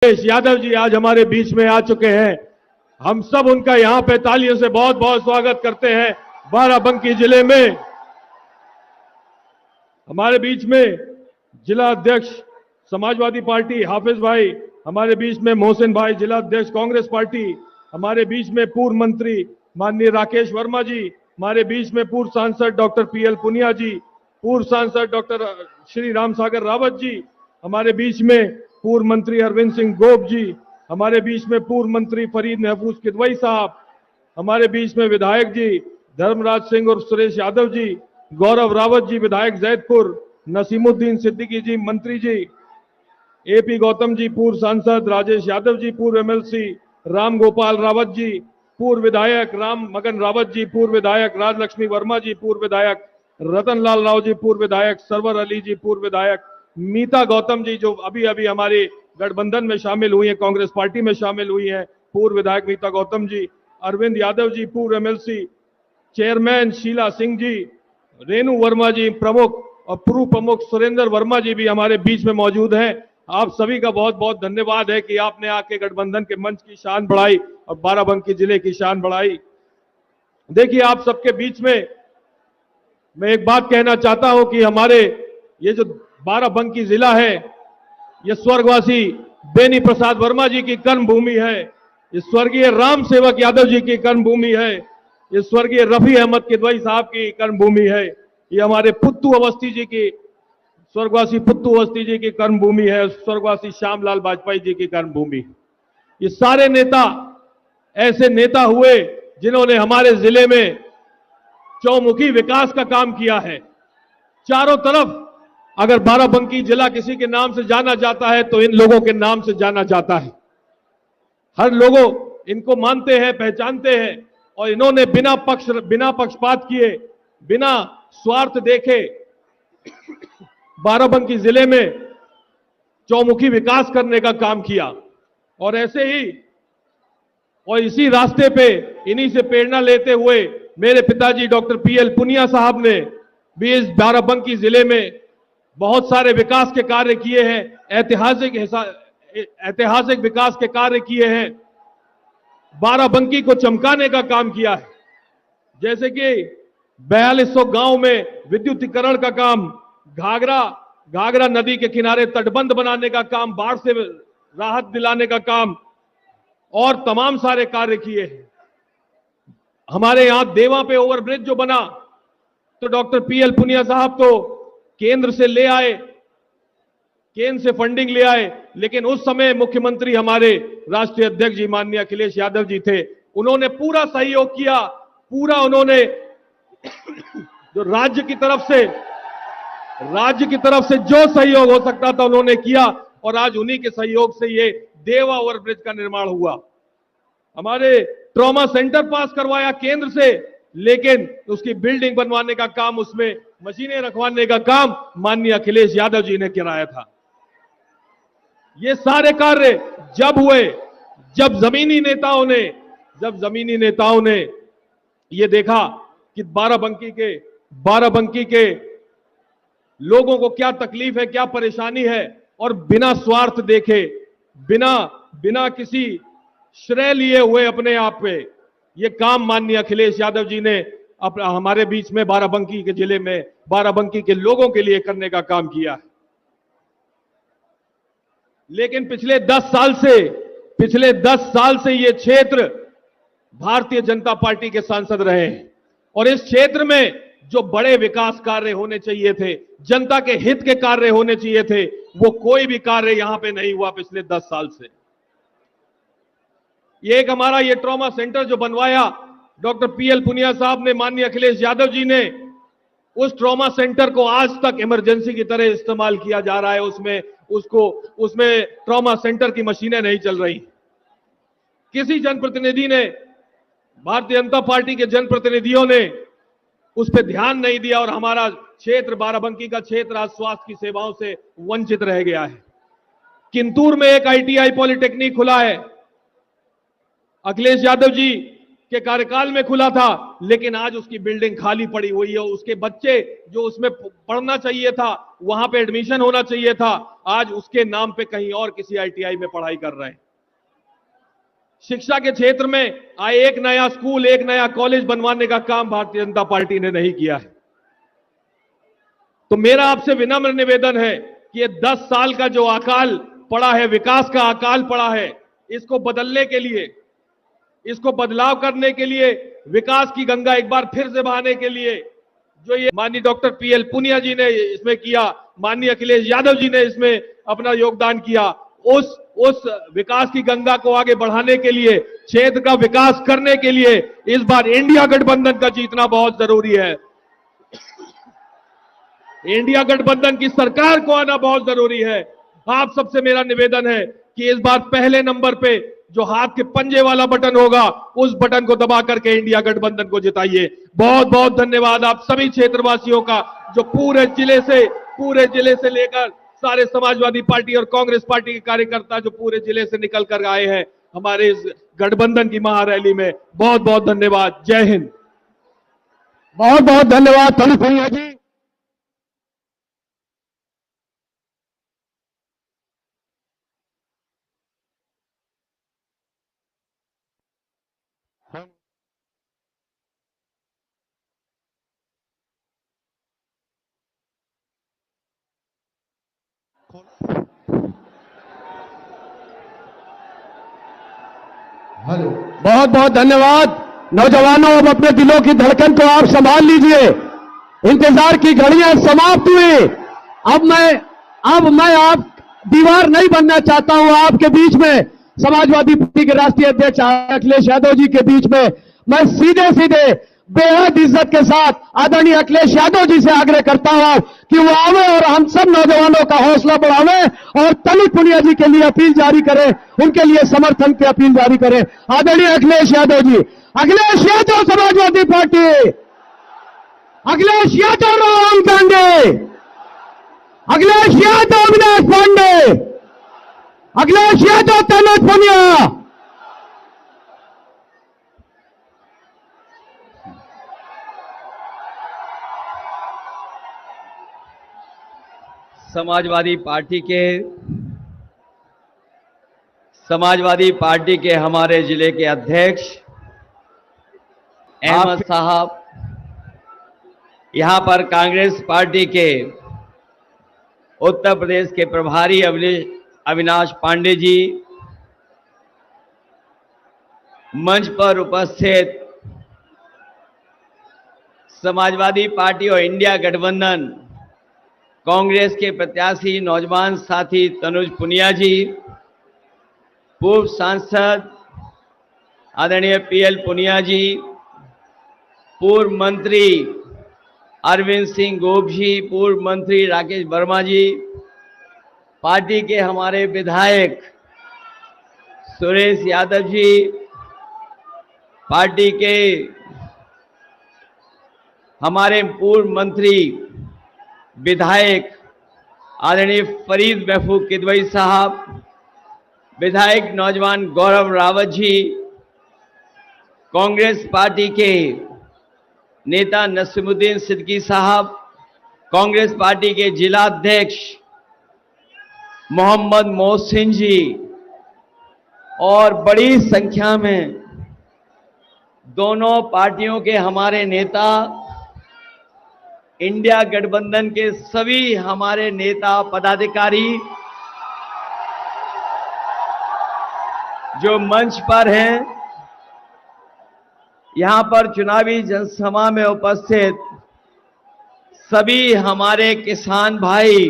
अखिलेश यादव जी आज हमारे बीच में आ चुके हैं। हम सब उनका यहां पे तालियों से बहुत बहुत स्वागत करते हैं। बाराबंकी जिले में हमारे बीच में जिला अध्यक्ष समाजवादी पार्टी हाफिज भाई, हमारे बीच में मोहसिन भाई जिला अध्यक्ष कांग्रेस पार्टी, हमारे बीच में पूर्व मंत्री माननीय राकेश वर्मा जी, हमारे बीच में पूर्व सांसद डॉक्टर पीएल पुनिया जी, पूर्व सांसद डॉक्टर श्री राम सागर रावत जी, हमारे बीच में पूर्व मंत्री अरविंद सिंह गोप जी, हमारे बीच में पूर्व मंत्री फरीद महफूज किदवई साहब, हमारे बीच में विधायक जी धर्मराज सिंह और सुरेश यादव जी, गौरव रावत जी विधायक जैदपुर, नसीमुद्दीन सिद्दीकी जी मंत्री जी, एपी गौतम जी पूर्व सांसद, राजेश यादव जी पूर्व एमएलसी, राम गोपाल रावत जी पूर्व विधायक, राम मगन रावत जी पूर्व विधायक, राजलक्ष्मी वर्मा जी पूर्व विधायक, रतन लाल राव जी पूर्व विधायक, सरवर अली जी पूर्व विधायक, मीता गौतम जी जो अभी अभी हमारे गठबंधन में शामिल हुई है, कांग्रेस पार्टी में शामिल हुई है, पूर्व विधायक मीता गौतम जी, अरविंद यादव जी पूर्व एमएलसी, चेयरमैन शीला सिंह जी, रेणु वर्मा जी प्रमुख और पूर्व प्रमुख सुरेंद्र वर्मा जी भी हमारे बीच में मौजूद हैं। आप सभी का बहुत बहुत धन्यवाद है कि आपने आके गठबंधन के मंच की शान बढ़ाई और बाराबंकी जिले की शान बढ़ाई। देखिए, आप सबके बीच में मैं एक बात कहना चाहता हूं कि हमारे ये जो बाराबंकी जिला है, ये स्वर्गवासी बेनी प्रसाद वर्मा जी की कर्म भूमि है, ये स्वर्गीय राम सेवक यादव जी की कर्म भूमि है, ये स्वर्गीय रफी अहमद किदवई साहब की कर्म भूमि है, ये हमारे पुत्तू अवस्थी जी की, स्वर्गवासी पुत्तू अवस्थी जी की कर्म भूमि है, स्वर्गवासी श्यामलाल वाजपेयी जी की कर्म भूमि। ये सारे नेता ऐसे नेता हुए जिन्होंने हमारे जिले में चौमुखी विकास का काम किया है। चारों तरफ अगर बाराबंकी जिला किसी के नाम से जाना जाता है तो इन लोगों के नाम से जाना जाता है। हर लोगों इनको मानते हैं, पहचानते हैं, और इन्होंने बिना पक्षपात किए, बिना स्वार्थ देखे बाराबंकी जिले में चौमुखी विकास करने का काम किया। और ऐसे ही और इसी रास्ते पे इन्हीं से प्रेरणा लेते हुए मेरे पिताजी डॉक्टर पीएल पुनिया साहब ने भी इस बाराबंकी जिले में बहुत सारे विकास के कार्य किए हैं, ऐतिहासिक विकास के कार्य किए हैं, बाराबंकी को चमकाने का काम किया है। जैसे कि 4200 गांव में विद्युतीकरण का काम, घाघरा नदी के किनारे तटबंध बनाने का काम, बाढ़ से राहत दिलाने का काम और तमाम सारे कार्य किए हैं। हमारे यहां देवा पे ओवरब्रिज जो बना तो डॉक्टर पीएल पुनिया साहब तो केंद्र से ले आए, केंद्र से फंडिंग ले आए, लेकिन उस समय मुख्यमंत्री हमारे राष्ट्रीय अध्यक्ष जी माननीय अखिलेश यादव जी थे। उन्होंने पूरा सहयोग किया, पूरा उन्होंने जो राज्य की तरफ से जो सहयोग हो सकता था उन्होंने किया, और आज उन्हीं के सहयोग से ये देवा ओवरब्रिज का निर्माण हुआ। हमारे ट्रॉमा सेंटर पास करवाया केंद्र से, लेकिन उसकी बिल्डिंग बनवाने का काम, उसमें मशीनें रखवाने का काम माननीय अखिलेश यादव जी ने कराया था। ये सारे कार्य जब हुए, जब जमीनी नेताओं ने ये देखा कि बाराबंकी के लोगों को क्या तकलीफ है, क्या परेशानी है, और बिना स्वार्थ देखे, बिना किसी श्रेय लिए हुए अपने आप पे ये काम माननीय अखिलेश यादव जी ने हमारे बीच में बाराबंकी के जिले में बाराबंकी के लोगों के लिए करने का काम किया है। लेकिन पिछले 10 साल से ये क्षेत्र भारतीय जनता पार्टी के सांसद रहे हैं, और इस क्षेत्र में जो बड़े विकास कार्य होने चाहिए थे, जनता के हित के कार्य होने चाहिए थे, वो कोई भी कार्य यहां पे नहीं हुआ पिछले 10 साल से। ये एक हमारा ये ट्रॉमा सेंटर जो बनवाया डॉक्टर पीएल पुनिया साहब ने, माननीय अखिलेश यादव जी ने, उस ट्रॉमा सेंटर को आज तक इमरजेंसी की तरह इस्तेमाल किया जा रहा है। उसमें ट्रॉमा सेंटर की मशीनें नहीं चल रही। किसी जनप्रतिनिधि ने, भारतीय जनता पार्टी के जनप्रतिनिधियों ने उस पर ध्यान नहीं दिया, और हमारा क्षेत्र, बाराबंकी का क्षेत्र, आज स्वास्थ्य की सेवाओं से वंचित रह गया है। किंतूर में एक आईटीआई पॉलिटेक्निक खुला है। अखिलेश यादव जी के कार्यकाल में खुला था, लेकिन आज उसकी बिल्डिंग खाली पड़ी हुई है। उसके बच्चे जो उसमें पढ़ना चाहिए था, वहां पे एडमिशन होना चाहिए था, आज उसके नाम पे कहीं और किसी आईटीआई में पढ़ाई कर रहे हैं। शिक्षा के क्षेत्र में एक नया स्कूल, एक नया कॉलेज बनवाने का काम भारतीय जनता पार्टी ने नहीं किया है। तो मेरा आपसे विनम्र निवेदन है कि ये 10 साल का जो अकाल पड़ा है, विकास का अकाल पड़ा है, इसको बदलने के लिए, इसको बदलाव करने के लिए, विकास की गंगा एक बार फिर से बहाने के लिए जो ये माननीय डॉक्टर पीएल पुनिया जी ने इसमें किया, माननीय अखिलेश यादव जी ने इसमें अपना योगदान किया, उस विकास की गंगा को आगे बढ़ाने के लिए, क्षेत्र का विकास करने के लिए इस बार इंडिया गठबंधन का जीतना बहुत जरूरी है। इंडिया गठबंधन की सरकार को आना बहुत जरूरी है। आप सबसे मेरा निवेदन है कि इस बार पहले नंबर पे जो हाथ के पंजे वाला बटन होगा, उस बटन को दबा करके इंडिया गठबंधन को जिताइए। बहुत बहुत धन्यवाद आप सभी क्षेत्रवासियों का, जो पूरे जिले से लेकर सारे समाजवादी पार्टी और कांग्रेस पार्टी के कार्यकर्ता जो पूरे जिले से निकल कर आए हैं हमारे इस गठबंधन की महारैली में। बहुत बहुत धन्यवाद। जय हिंद। बहुत बहुत धन्यवाद तनुज पुनिया जी। हेलो, बहुत बहुत धन्यवाद। नौजवानों, अब अपने दिलों की धड़कन को आप संभाल लीजिए। इंतजार की घड़ियां समाप्त हुई। अब मैं आप दीवार नहीं बनना चाहता हूं आपके बीच में। समाजवादी पार्टी के राष्ट्रीय अध्यक्ष अखिलेश यादव जी के बीच में मैं सीधे सीधे बेहद इज्जत के साथ आदरणीय अखिलेश यादव जी से आग्रह करता हूं कि वो आवे और हम सब नौजवानों का हौसला बढ़ावे और तनुज पुनिया जी के लिए अपील जारी करें, उनके लिए समर्थन की अपील जारी करें। आदरणीय अखिलेश यादव जी, अखिलेश यादव समाजवादी पार्टी, अखिलेश यादव राहुल गांधी, अखिलेश यादव अविनाश पांडे, अखिलेश यादव तनुज पुनिया। समाजवादी पार्टी के हमारे जिले के अध्यक्ष अहमद साहब, यहां पर कांग्रेस पार्टी के उत्तर प्रदेश के प्रभारी अविनाश पांडे जी, मंच पर उपस्थित समाजवादी पार्टी और इंडिया गठबंधन कांग्रेस के प्रत्याशी नौजवान साथी तनुज पुनिया जी, पूर्व सांसद आदरणीय पीएल पुनिया जी, पूर्व मंत्री अरविंद सिंह गोप जी, पूर्व मंत्री राकेश वर्मा जी, पार्टी के हमारे विधायक सुरेश यादव जी, पार्टी के हमारे पूर्व मंत्री विधायक आदरणीय फरीद महफूज किदवई साहब, विधायक नौजवान गौरव रावत जी, कांग्रेस पार्टी के नेता नसीमुद्दीन सिद्दीकी साहब, कांग्रेस पार्टी के जिला अध्यक्ष मोहम्मद मोहसिन जी और बड़ी संख्या में दोनों पार्टियों के हमारे नेता, इंडिया गठबंधन के सभी हमारे नेता पदाधिकारी जो मंच पर हैं, यहां पर चुनावी जनसभा में उपस्थित सभी हमारे किसान भाई,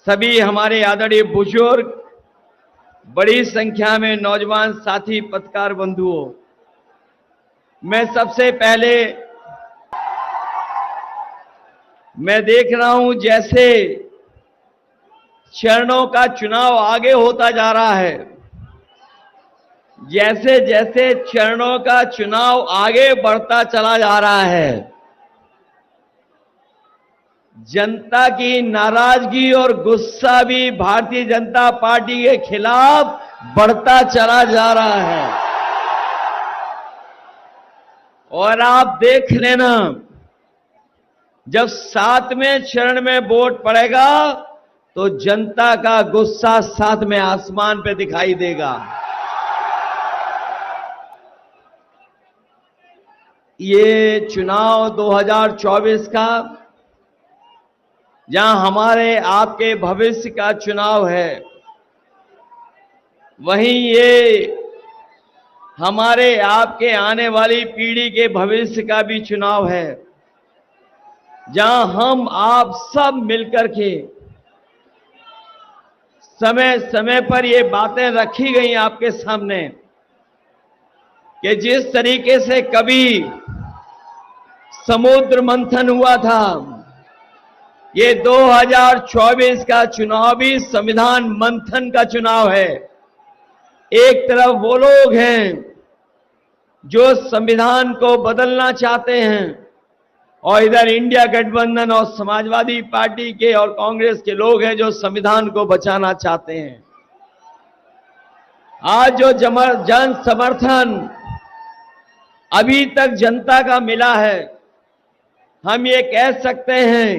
सभी हमारे आदरणीय बुजुर्ग, बड़ी संख्या में नौजवान साथी पत्रकार बंधुओं, मैं सबसे पहले मैं देख रहा हूं जैसे चरणों का चुनाव आगे होता जा रहा है, जैसे जैसे चरणों का चुनाव आगे बढ़ता चला जा रहा है, जनता की नाराजगी और गुस्सा भी भारतीय जनता पार्टी के खिलाफ बढ़ता चला जा रहा है। और आप देख लेना, जब 7वें चरण में वोट पड़ेगा तो जनता का गुस्सा 7वें आसमान पे दिखाई देगा। ये चुनाव 2024 का, जहां हमारे आपके भविष्य का चुनाव है, वहीं ये हमारे आपके आने वाली पीढ़ी के भविष्य का भी चुनाव है, जहां हम आप सब मिलकर के समय समय पर ये बातें रखी गई आपके सामने कि जिस तरीके से कभी समुद्र मंथन हुआ था, ये 2024 का चुनाव भी संविधान मंथन का चुनाव है। एक तरफ वो लोग हैं जो संविधान को बदलना चाहते हैं, और इधर इंडिया गठबंधन और समाजवादी पार्टी के और कांग्रेस के लोग हैं जो संविधान को बचाना चाहते हैं। आज जो जन समर्थन अभी तक जनता का मिला है, हम ये कह सकते हैं,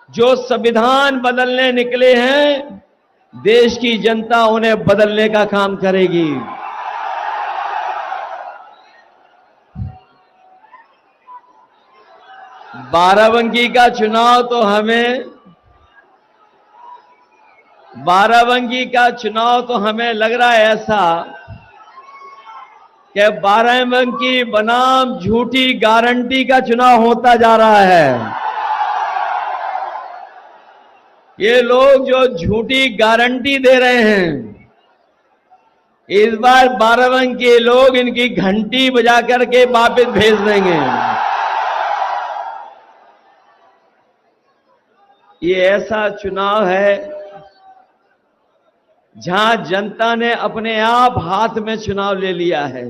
जो संविधान बदलने निकले हैं, देश की जनता उन्हें बदलने का काम करेगी। बाराबंकी का चुनाव तो हमें लग रहा है ऐसा कि बाराबंकी बनाम झूठी गारंटी का चुनाव होता जा रहा है। ये लोग जो झूठी गारंटी दे रहे हैं, इस बार बाराबंकी के लोग इनकी घंटी बजा करके वापस भेज देंगे। ये ऐसा चुनाव है जहां जनता ने अपने आप हाथ में चुनाव ले लिया है,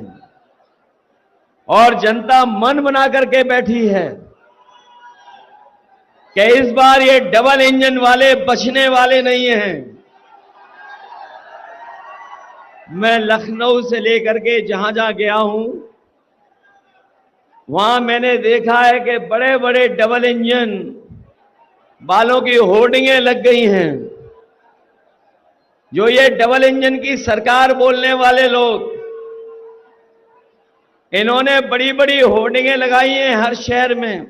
और जनता मन बना करके बैठी है कि इस बार ये डबल इंजन वाले बचने वाले नहीं हैं। मैं लखनऊ से लेकर के जहां जहां गया हूं, वहां मैंने देखा है कि बड़े बड़े डबल इंजन वालों की होर्डिंगें लग गई हैं। जो ये डबल इंजन की सरकार बोलने वाले लोग, इन्होंने बड़ी बड़ी होर्डिंगें लगाई हैं हर शहर में,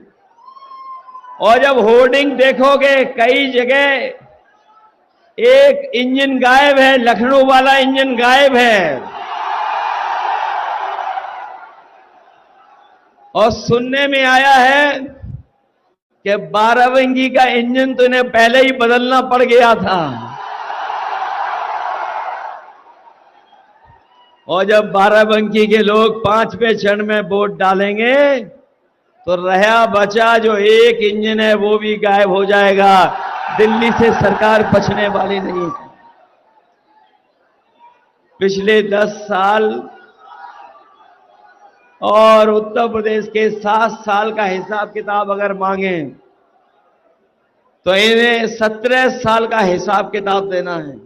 और जब होर्डिंग देखोगे कई जगह एक इंजन गायब है, लखनऊ वाला इंजन गायब है। और सुनने में आया है कि बाराबंकी का इंजन तो इन्हें पहले ही बदलना पड़ गया था, और जब बाराबंकी के लोग 5वें चरण में वोट डालेंगे तो रहा बचा जो एक इंजन है वो भी गायब हो जाएगा। दिल्ली से सरकार बचने वाली नहीं है। पिछले 10 साल और उत्तर प्रदेश के 7 साल का हिसाब किताब अगर मांगे तो इन्हें 17 साल का हिसाब किताब देना है।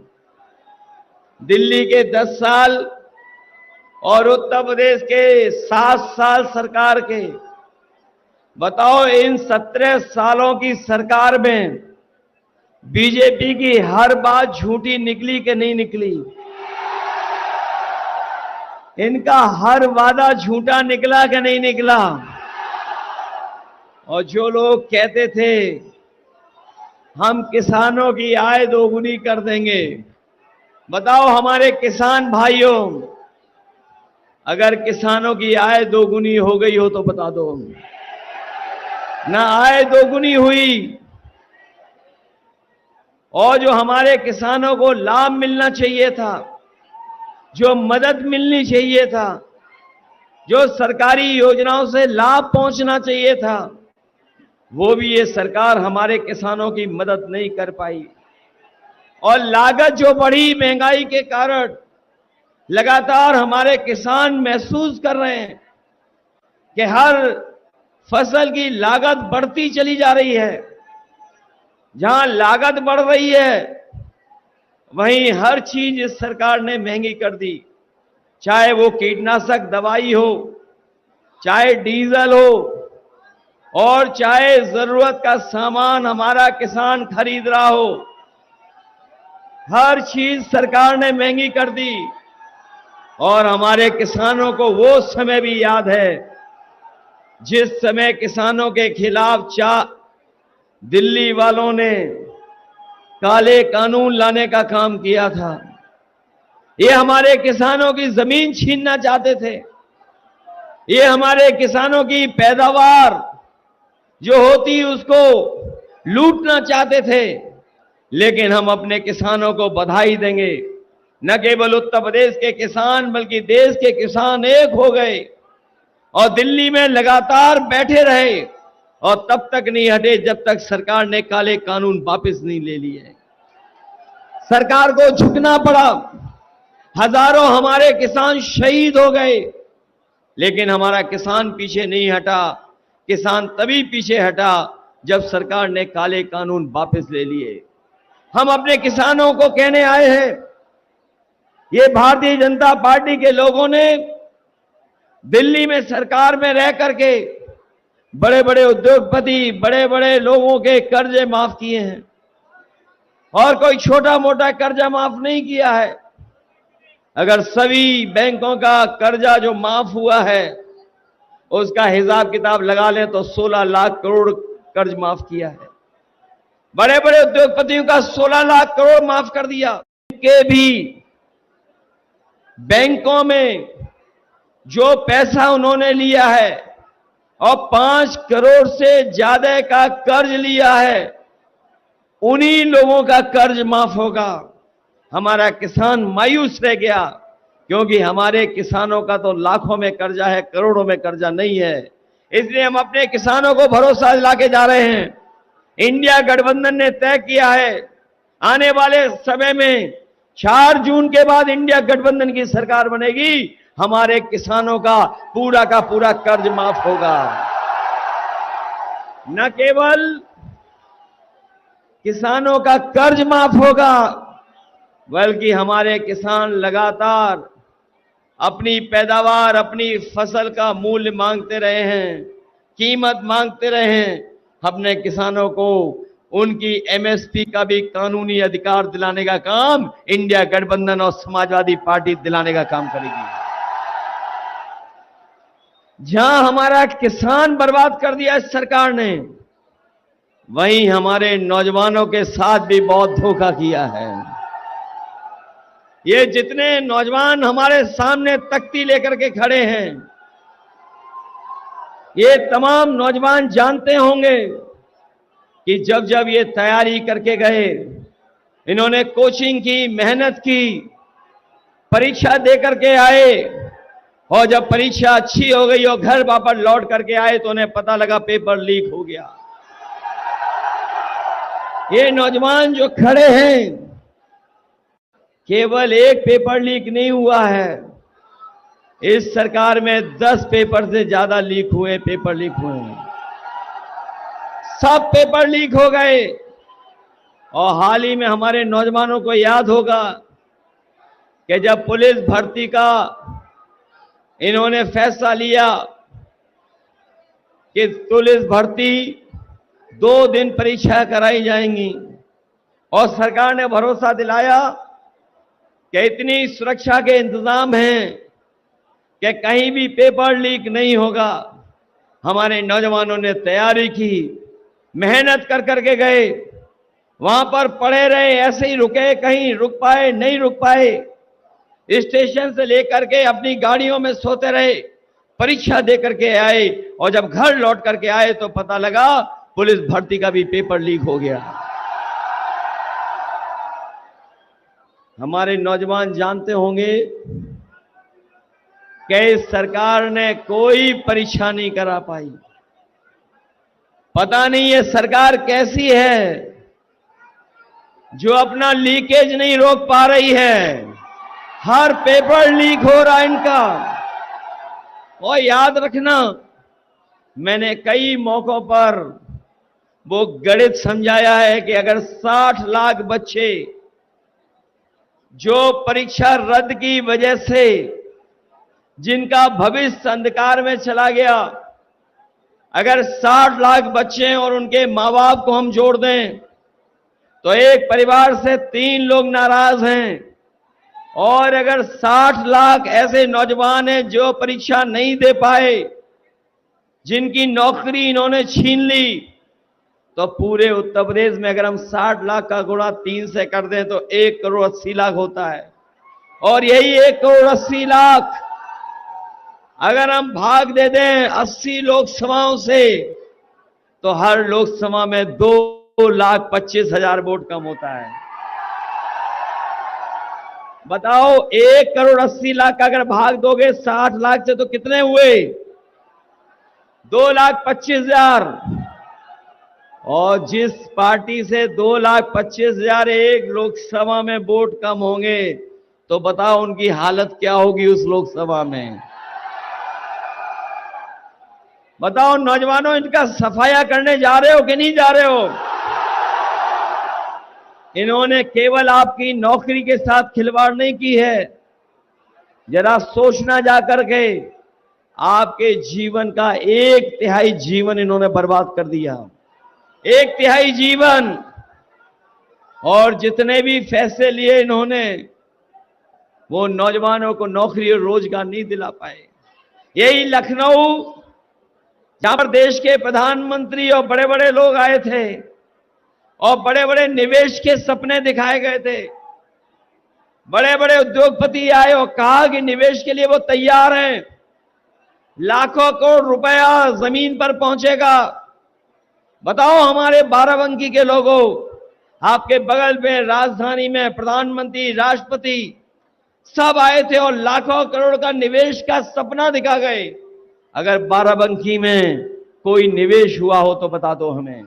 दिल्ली के 10 साल और उत्तर प्रदेश के 7 साल सरकार के, बताओ इन 17 सालों की सरकार में बीजेपी की हर बात झूठी निकली कि नहीं निकली? इनका हर वादा झूठा निकला कि नहीं निकला? और जो लोग कहते थे हम किसानों की आय दोगुनी कर देंगे, बताओ हमारे किसान भाइयों, अगर किसानों की आय दोगुनी हो गई हो तो बता दो। ना आय दोगुनी हुई, और जो हमारे किसानों को लाभ मिलना चाहिए था, जो मदद मिलनी चाहिए था, जो सरकारी योजनाओं से लाभ पहुंचना चाहिए था, वो भी ये सरकार हमारे किसानों की मदद नहीं कर पाई। और लागत जो बढ़ी महंगाई के कारण, लगातार हमारे किसान महसूस कर रहे हैं कि हर फसल की लागत बढ़ती चली जा रही है। जहां लागत बढ़ रही है वहीं हर चीज इस सरकार ने महंगी कर दी, चाहे वो कीटनाशक दवाई हो, चाहे डीजल हो और चाहे जरूरत का सामान हमारा किसान खरीद रहा हो, हर चीज सरकार ने महंगी कर दी। और हमारे किसानों को वो समय भी याद है जिस समय किसानों के खिलाफ दिल्ली वालों ने काले कानून लाने का काम किया था। ये हमारे किसानों की जमीन छीनना चाहते थे, ये हमारे किसानों की पैदावार जो होती उसको लूटना चाहते थे। लेकिन हम अपने किसानों को बधाई देंगे, न केवल उत्तर प्रदेश के किसान बल्कि देश के किसान एक हो गए और दिल्ली में लगातार बैठे रहे और तब तक नहीं हटे जब तक सरकार ने काले कानून वापस नहीं ले लिए। सरकार को झुकना पड़ा, हजारों हमारे किसान शहीद हो गए, लेकिन हमारा किसान पीछे नहीं हटा। किसान तभी पीछे हटा जब सरकार ने काले कानून वापस ले लिए। हम अपने किसानों को कहने आए हैं, ये भारतीय जनता पार्टी के लोगों ने दिल्ली में सरकार में रह करके बड़े बड़े उद्योगपति, बड़े बड़े लोगों के कर्जे माफ किए हैं और कोई छोटा मोटा कर्जा माफ नहीं किया है। अगर सभी बैंकों का कर्जा जो माफ हुआ है उसका हिसाब किताब लगा लें तो 16 लाख करोड़ कर्ज माफ किया है। बड़े बड़े उद्योगपतियों का 16 लाख करोड़ माफ कर दिया। के भी बैंकों में जो पैसा उन्होंने लिया है और 5 करोड़ से ज्यादा का कर्ज लिया है, उन्हीं लोगों का कर्ज माफ होगा। हमारा किसान मायूस रह गया क्योंकि हमारे किसानों का तो लाखों में कर्जा है, करोड़ों में कर्जा नहीं है। इसलिए हम अपने किसानों को भरोसा दिलाके जा रहे हैं। इंडिया गठबंधन ने तय किया है आने वाले समय में 4 जून के बाद इंडिया गठबंधन की सरकार बनेगी, हमारे किसानों का पूरा कर्ज माफ होगा। न केवल किसानों का कर्ज माफ होगा बल्कि हमारे किसान लगातार अपनी पैदावार, अपनी फसल का मूल्य मांगते रहे हैं, कीमत मांगते रहे हैं। अपने किसानों को उनकी एमएसपी का भी कानूनी अधिकार दिलाने का काम इंडिया गठबंधन और समाजवादी पार्टी दिलाने का काम करेगी। जहां हमारा किसान बर्बाद कर दिया इस सरकार ने, वहीं हमारे नौजवानों के साथ भी बहुत धोखा किया है। ये जितने नौजवान हमारे सामने तख्ती लेकर के खड़े हैं, ये तमाम नौजवान जानते होंगे कि जब जब ये तैयारी करके गए, इन्होंने कोचिंग की, मेहनत की, परीक्षा दे करके आए और जब परीक्षा अच्छी हो गई और घर वापस लौट करके आए तो उन्हें पता लगा पेपर लीक हो गया। ये नौजवान जो खड़े हैं, केवल एक पेपर लीक नहीं हुआ है, इस सरकार में 10 पेपर से ज्यादा पेपर लीक हुए हैं। सब पेपर लीक हो गए। और हाल ही में हमारे नौजवानों को याद होगा कि जब पुलिस भर्ती का इन्होंने फैसला लिया कि पुलिस भर्ती 2 दिन परीक्षा कराई जाएंगी और सरकार ने भरोसा दिलाया कि इतनी सुरक्षा के इंतजाम हैं कि कहीं भी पेपर लीक नहीं होगा। हमारे नौजवानों ने तैयारी की, मेहनत कर करके गए, वहां पर पड़े रहे, ऐसे ही रुके, कहीं रुक पाए नहीं रुक पाए, स्टेशन से लेकर के अपनी गाड़ियों में सोते रहे, परीक्षा दे करके आए और जब घर लौट करके आए तो पता लगा पुलिस भर्ती का भी पेपर लीक हो गया। हमारे नौजवान जानते होंगे कि इस सरकार ने कोई परीक्षा नहीं करा पाई। पता नहीं ये सरकार कैसी है जो अपना लीकेज नहीं रोक पा रही है। हर पेपर लीक हो रहा है इनका। और याद रखना, मैंने कई मौकों पर वो गणित समझाया है कि अगर 60 लाख बच्चे जो परीक्षा रद्द की वजह से जिनका भविष्य अंधकार में चला गया, अगर 60 लाख बच्चे और उनके माँ बाप को हम जोड़ दें तो एक परिवार से 3 लोग नाराज हैं। और अगर 60 लाख ऐसे नौजवान हैं जो परीक्षा नहीं दे पाए, जिनकी नौकरी इन्होंने छीन ली, तो पूरे उत्तर प्रदेश में अगर हम 60 लाख का गुणा 3 से कर दें तो 1 करोड़ 80 लाख होता है। और यही 1 करोड़ 80 लाख अगर हम भाग दे दें 80 लोकसभाओं से, तो हर लोकसभा में 2,25,000 वोट कम होता है। बताओ, 1 करोड़ 80 लाख का अगर भाग दोगे 60 लाख से तो कितने हुए? 2,25,000। और जिस पार्टी से 2,25,000 एक लोकसभा में वोट कम होंगे, तो बताओ उनकी हालत क्या होगी उस लोकसभा में। बताओ नौजवानों, इनका सफाया करने जा रहे हो कि नहीं जा रहे हो? इन्होंने केवल आपकी नौकरी के साथ खिलवाड़ नहीं की है, जरा सोचना जाकर के, आपके जीवन का 1/3 जीवन इन्होंने बर्बाद कर दिया। 1/3 जीवन। और जितने भी फैसले लिए इन्होंने, वो नौजवानों को नौकरी और रोजगार नहीं दिला पाए। यही लखनऊ, जहां पर देश के प्रधानमंत्री और बड़े बड़े लोग आए थे और बड़े बड़े निवेश के सपने दिखाए गए थे, बड़े बड़े उद्योगपति आए और कहा कि निवेश के लिए वो तैयार हैं, लाखों करोड़ रुपया जमीन पर पहुंचेगा। बताओ हमारे बाराबंकी के लोगों, आपके बगल में राजधानी में प्रधानमंत्री, राष्ट्रपति सब आए थे और लाखों करोड़ का निवेश का सपना दिखा गए। अगर बाराबंकी में कोई निवेश हुआ हो तो बता दो हमें।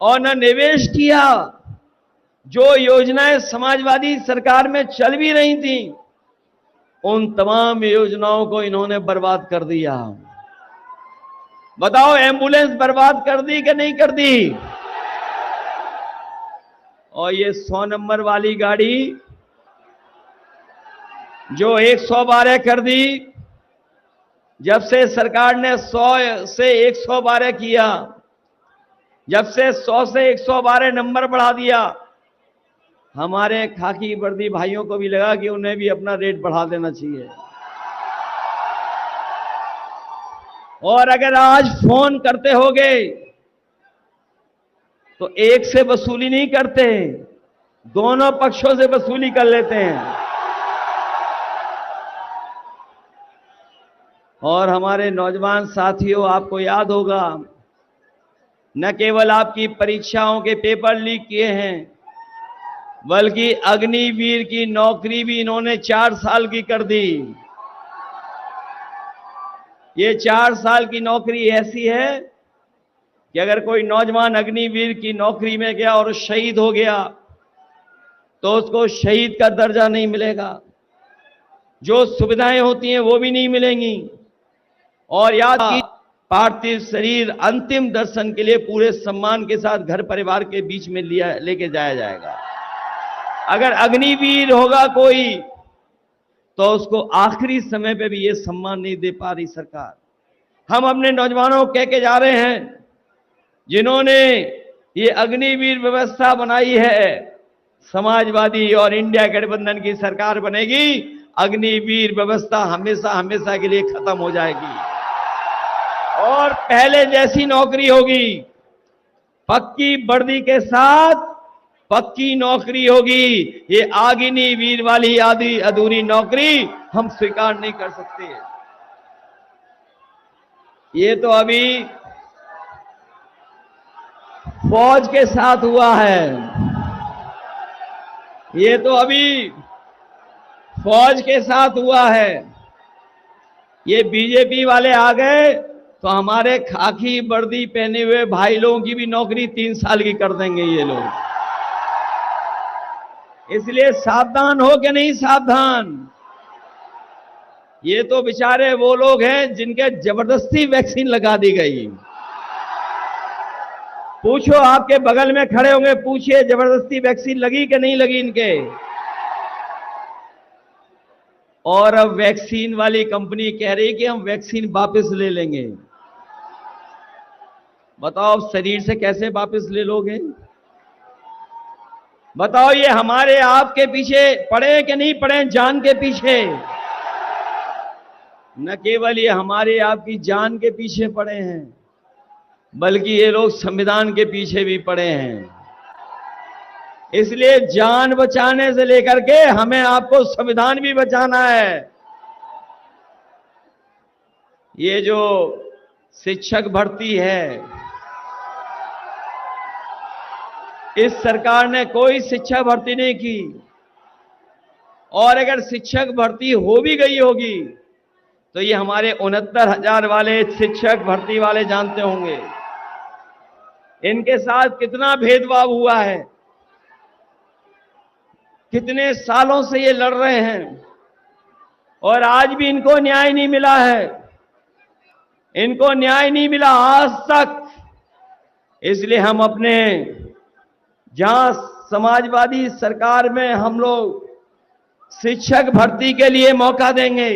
और न निवेश किया, जो योजनाएं समाजवादी सरकार में चल भी रही थी, उन तमाम योजनाओं को इन्होंने बर्बाद कर दिया। बताओ, एम्बुलेंस बर्बाद कर दी कि नहीं कर दी? और ये 100 नंबर वाली गाड़ी जो 112 कर दी, जब से सरकार ने 100 से 112 किया, जब से 100 से 112 नंबर बढ़ा दिया, हमारे खाकी वर्दी भाइयों को भी लगा कि उन्हें भी अपना रेट बढ़ा देना चाहिए। और अगर आज फोन करते होगे तो एक से वसूली नहीं करते, दोनों पक्षों से वसूली कर लेते हैं। और हमारे नौजवान साथियों, आपको याद होगा, न केवल आपकी परीक्षाओं के पेपर लीक किए हैं, बल्कि अग्निवीर की नौकरी भी इन्होंने 4 साल की कर दी। ये 4 साल की नौकरी ऐसी है कि अगर कोई नौजवान अग्निवीर की नौकरी में गया और शहीद हो गया तो उसको शहीद का दर्जा नहीं मिलेगा, जो सुविधाएं होती हैं वो भी नहीं मिलेंगी। और याद की, पार्थिव शरीर अंतिम दर्शन के लिए पूरे सम्मान के साथ घर परिवार के बीच में लेके जाया जाएगा। अगर अग्निवीर होगा कोई तो उसको आखिरी समय पे भी ये सम्मान नहीं दे पा रही सरकार। हम अपने नौजवानों को कह के जा रहे हैं, जिन्होंने ये अग्निवीर व्यवस्था बनाई है, समाजवादी और इंडिया गठबंधन की सरकार बनेगी, अग्निवीर व्यवस्था हमेशा हमेशा के लिए खत्म हो जाएगी और पहले जैसी नौकरी होगी, पक्की वर्दी के साथ पक्की नौकरी होगी। ये अग्निवीर वाली आधी अधूरी नौकरी हम स्वीकार नहीं कर सकते। ये तो अभी फौज के साथ हुआ है, ये तो अभी फौज के साथ हुआ है। ये बीजेपी वाले आ गए तो हमारे खाकी वर्दी पहने हुए भाई लोगों की भी नौकरी 3 साल की कर देंगे ये लोग। इसलिए सावधान हो कि नहीं सावधान? ये तो बेचारे वो लोग हैं जिनके जबरदस्ती वैक्सीन लगा दी गई। पूछो, आपके बगल में खड़े होंगे, पूछिए जबरदस्ती वैक्सीन लगी कि नहीं लगी इनके। और अब वैक्सीन वाली कंपनी कह रही कि हम वैक्सीन वापस ले लेंगे। बताओ अब शरीर से कैसे वापस ले लोगे? बताओ ये हमारे आपके पीछे पड़े कि नहीं पड़े, जान के पीछे? न केवल ये हमारे आपकी जान के पीछे पड़े हैं, बल्कि ये लोग संविधान के पीछे भी पड़े हैं। इसलिए जान बचाने से लेकर के हमें आपको संविधान भी बचाना है। ये जो शिक्षक भर्ती है, इस सरकार ने कोई शिक्षक भर्ती नहीं की, और अगर शिक्षक भर्ती हो भी गई होगी तो ये हमारे 69,000 वाले शिक्षक भर्ती वाले जानते होंगे इनके साथ कितना भेदभाव हुआ है। कितने सालों से ये लड़ रहे हैं और आज भी इनको न्याय नहीं मिला है। इनको न्याय नहीं मिला आज तक। इसलिए हम अपने, जहां समाजवादी सरकार में हम लोग शिक्षक भर्ती के लिए मौका देंगे,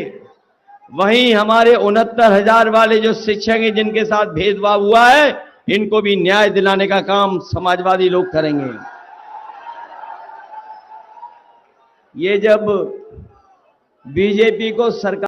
वहीं हमारे 69,000 वाले जो शिक्षक हैं जिनके साथ भेदभाव हुआ है, इनको भी न्याय दिलाने का काम समाजवादी लोग करेंगे। ये जब बीजेपी को सरकार